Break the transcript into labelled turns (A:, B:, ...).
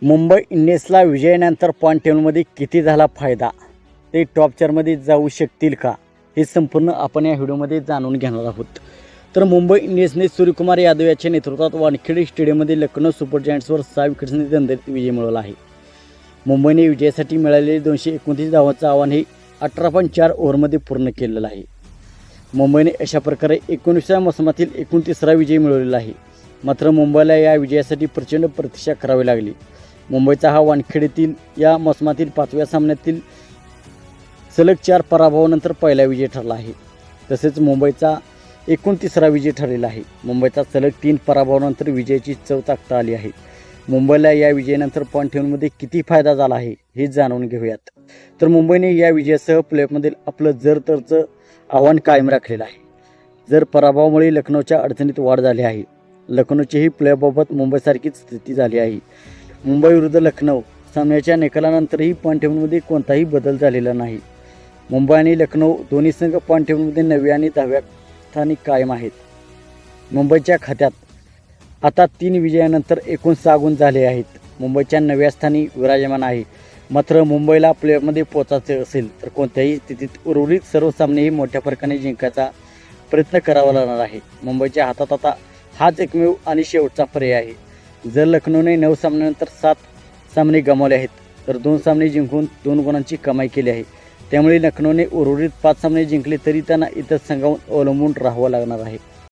A: मुंबई इंडियन्सला विजयानंतर पॉईंट टेबलमध्ये किती झाला फायदा, ते टॉप चारमध्ये जाऊ शकतील का, हे संपूर्ण आपण या व्हिडिओमध्ये जाणून घेणार आहोत. तर मुंबई इंडियन्सने सूर्यकुमार यादव याच्या नेतृत्वात वानखेडे स्टेडियममध्ये लखनौ सुपर जायंट्सवर 6 विकेट्सने दणदणीत विजय मिळवला आहे. मुंबईने विजयासाठी मिळालेले 229 धावांचं आव्हान हे 18.4 ओव्हरमध्ये पूर्ण केलेलं आहे. मुंबईने अशा प्रकारे 19व्या मोसमातील 29रा विजय मिळवलेला आहे. मात्र मुंबईला या विजयासाठी प्रचंड प्रतीक्षा करावी लागली. मुंबईचा हा वानखेडेतील या मोसमातील 5व्या सामन्यातील सलग 4 पराभवानंतर पहिला विजय ठरला आहे. तसेच मुंबईचा 29रा विजय ठरलेला आहे. मुंबईचा सलग 3 पराभवानंतर विजयाची चव चाखता आली आहे. मुंबईला या विजयानंतर पॉईंट टेबलमध्ये किती फायदा झाला आहे हे जाणून घेऊयात. तर मुंबईने या विजयासह प्लेऑफमधील आपलं जर-तरचं आव्हान कायम राखलेलं आहे. जर पराभवामुळे लखनौच्या अडचणीत वाढ झाली आहे. लखनौचीही प्लेऑफबाबत मुंबईसारखीच स्थिती झाली आहे. मुंबई विरुद्ध लखनौ सामन्याच्या निकालानंतरही पॉईंट टेबलमध्ये कोणताही बदल झालेला नाही. मुंबई आणि लखनौ दोन्ही संघ पॉईंट टेबलमध्ये 9व्या आणि 10व्या स्थानी कायम आहेत. मुंबईच्या खात्यात आता 3 विजयानंतर एकूण 6 गुण झाले आहेत. मुंबईच्या 9व्या स्थानी विराजमान आहे. मात्र मुंबईला प्लेऑफमध्ये पोहोचायचे असेल तर कोणत्याही स्थितीत उर्वरित सर्व सामनेही मोठ्या फरकाने जिंकायचा प्रयत्न करावा लागणार आहे. मुंबईच्या हातात आता हाच एकमेव आणि शेवटचा पर्याय आहे. जर लखनौने 9 सामन्यानंतर 7 सामने गमावले आहेत तर 2 सामने जिंकून 2 गुणांची कमाई केली आहे. त्यामुळे लखनौने उर्वरित 5 सामने जिंकले तरी त्यांना इतर संघावर अवलंबून राहावं लागणार आहे.